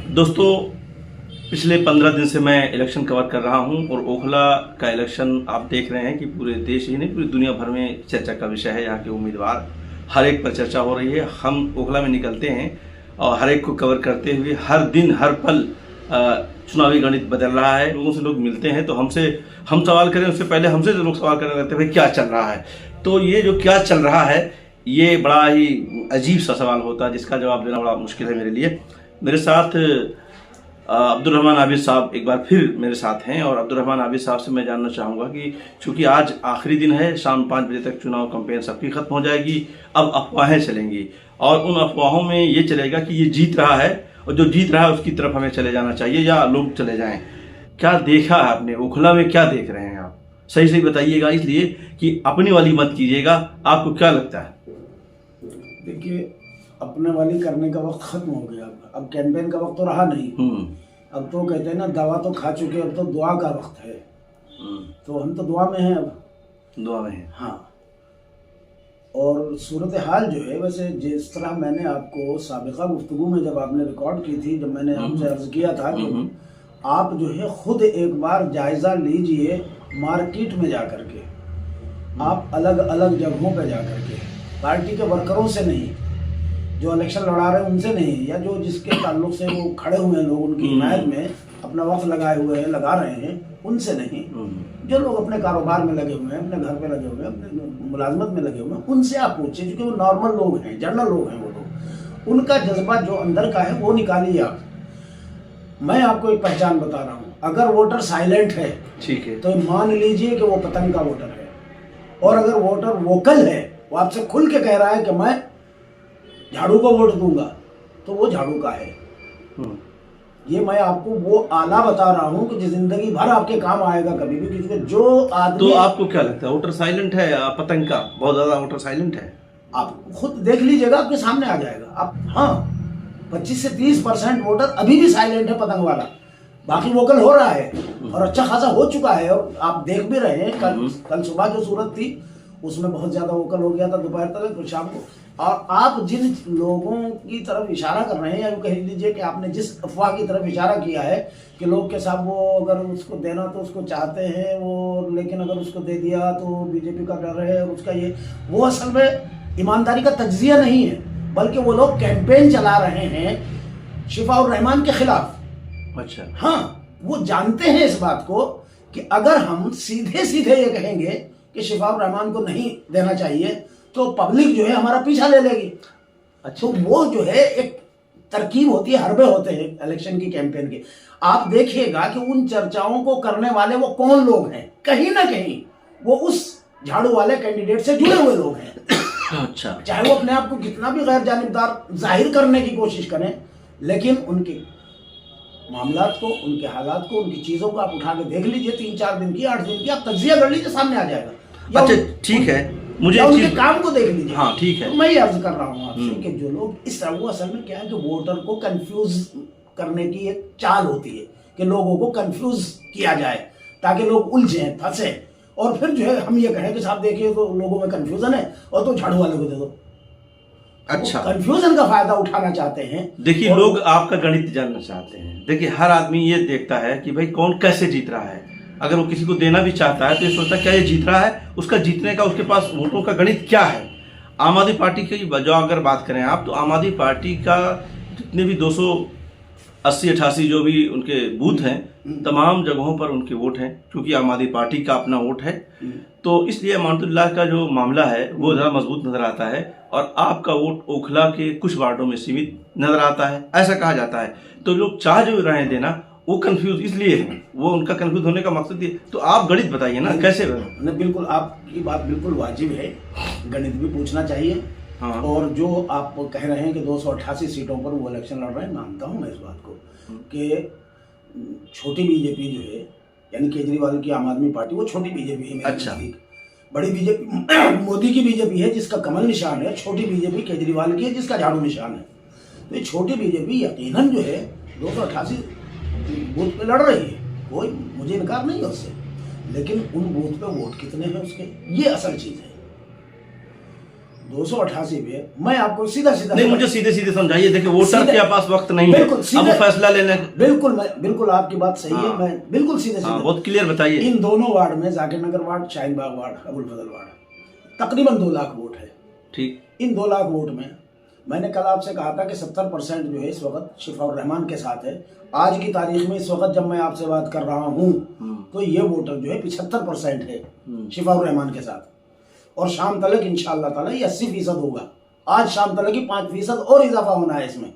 दोस्तों, पिछले 15 दिन से मैं इलेक्शन कवर कर रहा हूं और ओखला का इलेक्शन आप देख रहे हैं कि पूरे देश ही नहीं पूरी दुनिया भर में चर्चा का विषय है। यहाँ के उम्मीदवार हर एक पर चर्चा हो रही है। हम ओखला में निकलते हैं और हर एक को कवर करते हुए हर दिन हर पल चुनावी गणित बदल रहा है। लोगों से लोग मिलते हैं तो हम सवाल करें उससे पहले हमसे लोग सवाल करने लगते हैं भाई क्या चल रहा है। तो ये जो क्या चल रहा है ये बड़ा ही अजीब सा सवाल होता है जिसका जवाब देना बड़ा मुश्किल है मेरे लिए। मेरे साथ अब्दुल रहमान आबिद साहब एक बार फिर मेरे साथ हैं और अब्दुल रहमान आबिद साहब से मैं जानना चाहूँगा कि चूँकि आज आखिरी दिन है, शाम 5 बजे तक चुनाव कैंपेन सबकी खत्म हो जाएगी। अब अफवाहें चलेंगी और उन अफवाहों में ये चलेगा कि ये जीत रहा है और जो जीत रहा है उसकी तरफ हमें चले जाना चाहिए या लोग चले जाएं। क्या देखा है आपने ओखला में, क्या देख रहे हैं आप? सही सही बताइएगा, इसलिए कि अपनी वाली मत कीजिएगा। आपको क्या लगता है? देखिए, अपने वाली करने का वक्त खत्म हो गया। अब कैंपेन का वक्त तो रहा नहीं। अब तो कहते हैं ना, दवा तो खा चुके, अब तो दुआ का वक्त है। तो हम तो दुआ में हैं, अब दुआ में हैं। हाँ, और सूरत हाल जो है, वैसे जिस तरह मैंने आपको साबिका गुफ्तगू में जब आपने रिकॉर्ड की थी, जब मैंने आपसे अर्ज किया था कि आप जो है खुद एक बार जायजा लीजिए मार्केट में जा करके, आप अलग अलग जगहों पे जा करके, पार्टी के वर्करों से नहीं, जो इलेक्शन लड़ा रहे हैं उनसे नहीं, या जो जिसके ताल्लुक से वो खड़े हुए हैं लोग, उनकी हिमायत में अपना वक्त लगाए हुए हैं, लगा रहे हैं, उनसे नहीं, जो लोग अपने कारोबार में लगे हुए हैं, अपने घर पे लगे हुए हैं, अपने मुलाजमत में लगे हुए हैं, उनसे आप पूछिए, क्योंकि वो नॉर्मल लोग हैं, जनरल लोग हैं। वो लोग, उनका जज्बा जो अंदर का है वो निकालिए आप। मैं आपको एक पहचान बता रहा हूँ, अगर वोटर साइलेंट है, ठीक है, तो मान लीजिए कि वो पतंग का वोटर है। और अगर वोटर वोकल है, वो आपसे खुल के कह रहा है कि मैं झाड़ू को वोट दूंगा, तो वो झाड़ू का है। ये मैं आपको वो आला बता रहा हूँ कि जिंदगी भर आपके काम आएगा कभी भी, क्योंकि जो आदमी। तो आपको क्या लगता है वोटर साइलेंट है? पतंग का बहुत ज्यादा वोटर साइलेंट है? आप खुद देख लीजिएगा, आपके सामने आ जाएगा। आप हाँ, 25 से 30% वोटर अभी भी साइलेंट है पतंग वाला, बाकी वोकल हो रहा है और अच्छा खासा हो चुका है। और आप देख भी रहे हैं, कल सुबह जो सूरत थी उसमें बहुत ज्यादा वोकल हो गया था दोपहर तक, तो शाम को। और आप जिन लोगों की तरफ इशारा कर रहे हैं, या कह लीजिए कि आपने जिस अफवाह की तरफ इशारा किया है कि लोग के साथ वो अगर उसको देना तो उसको चाहते हैं वो, लेकिन अगर उसको दे दिया तो बीजेपी का डर है और उसका ये, वो असल में ईमानदारी का तज्जिया नहीं है, बल्कि वो लोग कैंपेन चला रहे हैं शिफाउर रहमान के खिलाफ। अच्छा, हाँ, वो जानते हैं इस बात को कि अगर हम सीधे सीधे ये कहेंगे कि शिफाउर रहमान को नहीं देना चाहिए तो पब्लिक जो है हमारा पीछा ले लेगी। अच्छा, तो वो जो है एक तरकीब होती है, हरबे होते हैं इलेक्शन की कैंपेन के। आप देखिएगा कि उन चर्चाओं को करने वाले वो कौन लोग हैं, कहीं ना कहीं वो उस झाड़ू वाले कैंडिडेट से जुड़े हुए लोग हैं। अच्छा, चाहे वो अपने आप को कितना भी गैर जानिबदार जाहिर करने की कोशिश करें, लेकिन उनके मामलात को, उनके हालात को, उनकी चीजों को आप उठा के देख लीजिए, 3-4 दिन की, 8 दिन की, आप तज्जिया कर लीजिए, सामने आ जाएगा। अच्छा, ठीक है, मुझे उनके काम को देख लीजिए। हाँ, ठीक है। तो मैं ये अर्ज कर रहा हूँ आपसे कि जो लोग इस तरह, वो असल में क्या है कि वोटर को कंफ्यूज करने की एक चाल होती है कि लोगों को कंफ्यूज किया जाए ताकि लोग उलझें, फंसे, और फिर जो है हम ये कहें कि साहब देखिए तो लोगों में कंफ्यूजन है और तो झाड़ू वाले को दे दो। अच्छा, कंफ्यूजन का फायदा उठाना चाहते हैं। देखिए, लोग आपका गणित जानना चाहते हैं। देखिए, हर आदमी ये देखता है कि भाई कौन कैसे जीत रहा है। अगर वो किसी को देना भी चाहता है तो ये सोचता है क्या ये जीत रहा है, उसका जीतने का उसके पास वोटों का गणित क्या है। आम आदमी पार्टी की जो अगर बात करें आप, तो आम आदमी पार्टी का जितने भी 280-88 जो भी उनके बूथ हैं, तमाम जगहों पर उनके वोट हैं, क्योंकि आम आदमी पार्टी का अपना वोट है। तो इसलिए अमानतुल्लाह का जो मामला है वो ज़रा मजबूत नजर आता है और आपका वोट ओखला के कुछ वार्डों में सीमित नजर आता है, ऐसा कहा जाता है। तो लोग चाह जो रहे हैं देना, वो कंफ्यूज इसलिए है, वो उनका कंफ्यूज होने का मकसद ये। तो आप गणित बताइए ना, कैसे? नहीं, बिल्कुल आपकी बात बिल्कुल वाजिब है, गणित भी पूछना चाहिए। हाँ। और जो आप कह रहे हैं कि 288 सीटों पर वो इलेक्शन लड़ रहे हैं, मानता हूँ मैं इस बात को कि छोटी बीजेपी जो है, यानी केजरीवाल की आम आदमी पार्टी, वो छोटी बीजेपी है। अच्छा, बड़ी बीजेपी मोदी की बीजेपी है जिसका कमल निशान है, छोटी बीजेपी केजरीवाल की है जिसका झाड़ू निशान है। तो ये छोटी बीजेपी यकीनन जो है 288 बूथ पे लड़ रही है, कोई मुझे इनकार नहीं है उससे, लेकिन उन बूथ पे वोट कितने हैं उसके, ये असल चीज है। 288 पे मैं आपको सीधा नहीं, मुझे सीधे सीधे समझाइए। देखिए, वोटर के पास वक्त नहीं है अब वो फैसला लेने। बिल्कुल आपकी बात सही है। मैं बिल्कुल सीधे बहुत क्लियर बताइए। इन दोनों वार्ड में, जाकिर नगर वार्ड, शाहीन बाग वार्ड, अबुल फजल वार्ड, तकरीबन 2 लाख वोट है। ठीक। इन 2 लाख वोट में मैंने कल आपसे कहा था कि 70% जो है इस वक्त शिफाउर रहमान के साथ है। आज की तारीख में इस वक्त जब मैं आपसे बात कर रहा हूँ तो ये वोटर जो है 75% है शिफाउर रहमान के साथ, और शाम तक इंशाअल्लाह ताला ये 80% होगा। आज शाम तक ही 5% और इजाफा होना है इसमें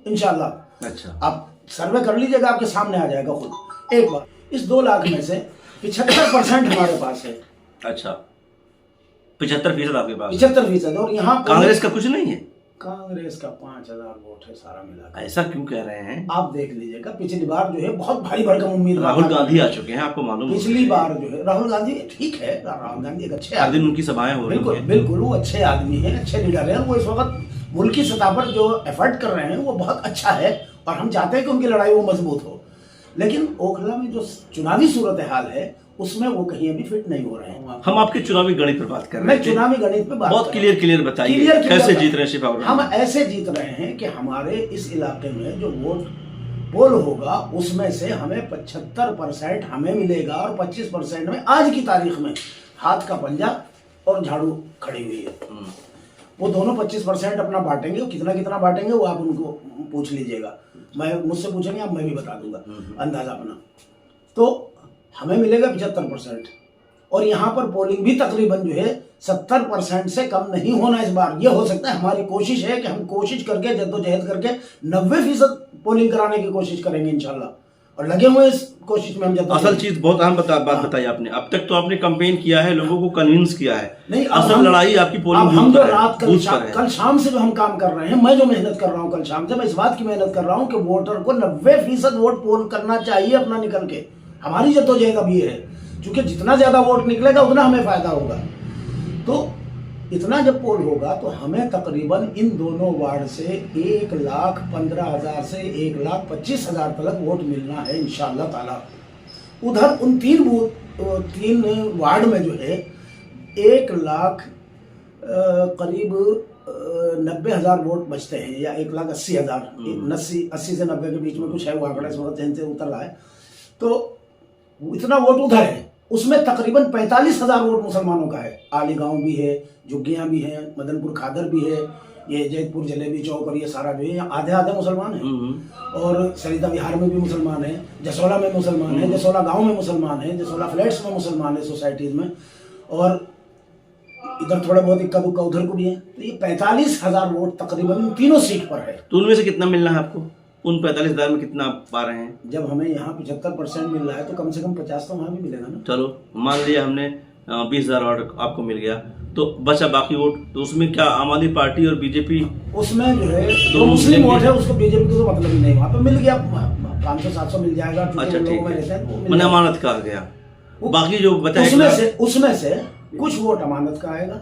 इंशाअल्लाह। अच्छा, आप सर्वे कर लीजिएगा, आपके सामने आ जाएगा खुद एक बार। इस 2 लाख में से 75% हमारे पास है। अच्छा, 75% आपके पास? 75%। और यहाँ कांग्रेस का कुछ नहीं है? कांग्रेस का 5000 वोट है सारा मिला। ऐसा क्यों कह रहे हैं? आप देख लीजिएगा, पिछली बार जो है बहुत भारी भरकम उम्मीद, राहुल गांधी आ चुके हैं, आपको मालूम है। पिछली बार जो है राहुल गांधी, ठीक है, राहुल गांधी एक अच्छे हर दिन उनकी सभाएं हो रही हैं। बिल्कुल वो अच्छे आदमी है, अच्छे लीडर है। वो इस वक्त मुल्क की सतह पर जो एफर्ट कर रहे हैं वो बहुत अच्छा है, और हम चाहते हैं कि उनकी लड़ाई वो मजबूत हो। लेकिन ओखला में जो चुनावी सूरत हाल है उसमें वो कहीं अभी फिट नहीं हो रहे हैं। हम आपके चुनावी गणित पर बात कर रहे हैं। मैं चुनावी गणित पे बात बहुत क्लियर बताइए, कैसे जीत रहे हैं शिफाउर? हम ऐसे जीत रहे हैं कि हमारे इस इलाके में जो वोट पोल होगा उसमें से हमें 75% हमें मिलेगा, और 25% में आज की तारीख में हाथ का पंजा और झाड़ू खड़ी हुई है। वो दोनों 25% अपना बांटेंगे। कितना बांटेंगे वो आप उनको पूछ लीजिएगा, मैं मुझसे पूछेंगे आप, मैं भी बता दूंगा अंदाजा अपना। तो हमें मिलेगा 75%, और यहाँ पर पोलिंग भी तकरीबन जो है 70% से कम नहीं होना इस बार। ये हो सकता है, हमारी कोशिश है कि हम कोशिश करके जद्दोजहद करके 90% पोलिंग कराने की कोशिश करेंगे इंशाल्लाह, और लगे हुए इस कोशिश में हम। असल चीज बहुत अहम बात बताई आपने। अब तक तो आपने कैंपेन किया है, लोगों को कन्विंस किया है। नहीं, असल लड़ाई आपकी पोलिंग हम जो रात कल शाम से जो हम काम कर रहे हैं, मैं जो मेहनत कर रहा हूँ कल शाम से, मैं इस बात की मेहनत कर रहा हूँ कि वोटर को 90% वोट पोल करना चाहिए अपना निकल के। हमारी जद्दोजहद अब ये है, क्योंकि जितना ज्यादा वोट निकलेगा उतना हमें फायदा होगा। तो इतना जब पोल होगा तो हमें तकरीबन इन दोनों वार्ड से 1,15,000 से 1,25,000 तक वोट मिलना है इंशाअल्लाह ताला। उधर उन 3 वार्ड में जो है 1 लाख करीब 90,000 वोट बचते हैं, या 1,80,000, 80 से 90 के बीच में कुछ है वो आंकड़ा, इस वक्त से उतर रहा है। तो इतना वोट उधर है, उसमें तकरीबन 45,000 वोट मुसलमानों का है। आली गांव भी है, झुग्गियां भी हैं, मदनपुर खादर भी है, ये जैतपुर जलेबी चौक और ये सारा जो है आधे मुसलमान हैं। और सरिता विहार में भी मुसलमान है, जसोला में मुसलमान है, जसोला गांव में मुसलमान है, जसोला फ्लैट्स में मुसलमान है, सोसाइटीज में, और इधर थोड़ा बहुत इक्का दुक्का उधर को भी है। तो ये 45,000 वोट तकरीबन तीनों सीट पर है। तो उनमें से कितना मिलना है आपको? उन 45,000 में कितना पा रहे हैं? जब हमें यहाँ 75% मिल रहा है तो कम से कम 50 तो वहाँ भी मिलेगा ना। चलो मान लिया हमने 20,000 वोट आपको मिल गया, तो बचा बाकी वोट। तो उसमें क्या आम आदमी पार्टी और बीजेपी, उसमें जो है जो मुस्लिम वोट है उसको बीजेपी को तो मतलब ही नहीं, वहाँ पे मिल गया 500-700 मिल जाएगा। अच्छा ठीक है, मैंने अमानत का आ गया। बाकी जो बचा उसमें से कुछ वोट अमानत का आएगा,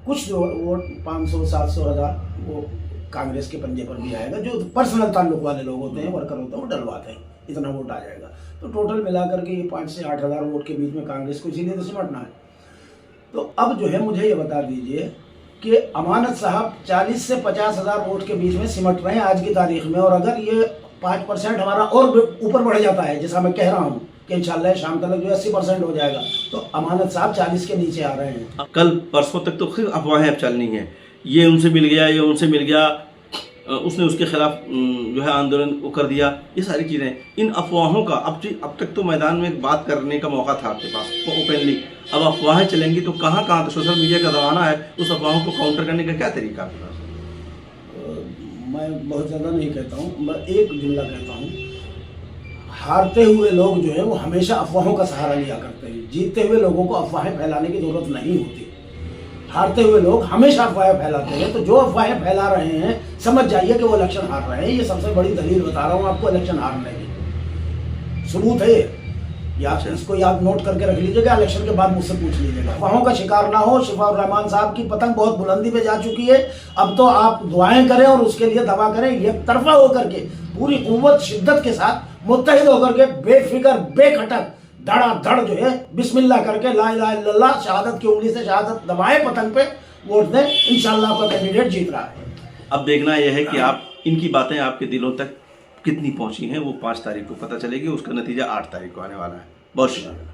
कुछ जो वोट 500-700 हज़ार वो कांग्रेस के पंजे पर भी आएगा। जो पर्सनल ताल्लुक वाले लोग होते हैं, वर्कर होते हैं, वो डलवाते हैं, इतना वोट आ जाएगा। तो टोटल मिलाकर के ये 5 से 8 हज़ार वोट के बीच में कांग्रेस को इसीलिए तो सिमटना है। तो अब जो है मुझे ये बता दीजिए कि अमानत साहब 40 से 50 हज़ार वोट के बीच में सिमट रहे हैं आज की तारीख में, और अगर ये 5% हमारा और ऊपर बढ़ जाता है, जैसा मैं कह रहा हूँ कि इंशाल्लाह शाम तक जो 80% हो जाएगा, तो अमानत साहब 40 के नीचे आ रहे हैं। कल परसों तक तो सिर्फ अफवाहें अब चलनी है, ये उनसे मिल गया, ये उनसे मिल गया, उसने उसके खिलाफ जो है आंदोलन वो कर दिया, ये सारी चीज़ें। इन अफवाहों का अब तक तो मैदान में बात करने का मौका था आपके पास ओपनली, अब अफवाहें चलेंगी तो कहाँ तो सोशल मीडिया का ज़माना है, उस अफवाहों को काउंटर करने का क्या तरीका आपके पास? मैं बहुत ज़्यादा नहीं कहता हूँ, मैं एक जुमला कहता हूँ, हारते हुए लोग जो है वो हमेशा अफवाहों का सहारा लिया करते हैं। जीतते हुए लोगों को अफवाहें फैलाने की जरूरत नहीं होती। हारते हुए लोग हमेशा अफवाहें फैलाते हैं। तो जो अफवाहें फैला रहे हैं समझ जाइए कि वो इलेक्शन हार रहे हैं। ये सबसे बड़ी दलील बता रहा हूँ आपको इलेक्शन हारने की, सबूत है ये। या इसको याद नोट करके रख लीजिएगा, इलेक्शन के बाद मुझसे पूछ लीजिएगा। अफवाहों का शिकार ना हो। शिफाउर रहमान साहब की पतंग बहुत बुलंदी पे जा चुकी है। अब तो आप दुआएं करें और उसके लिए दवा करें, एक तरफा होकर के पूरी कुव्वत शिद्दत के साथ मुत्तहिद होकर के बेफिक्र बेखटक धड़ाधड़ जो है बिस्मिल्लाह करके ला इलाहा इल्लल्लाह शहादत की उंगली से शहादत दबाए पतंग पे, वोट दें, इंशाल्लाह आपका कैंडिडेट जीत रहा है। अब देखना यह है कि आप इनकी बातें आपके दिलों तक कितनी पहुंची हैं, वो 5 तारीख को पता चलेगी। उसका नतीजा 8 तारीख को आने वाला है। बहुत शुक्रिया।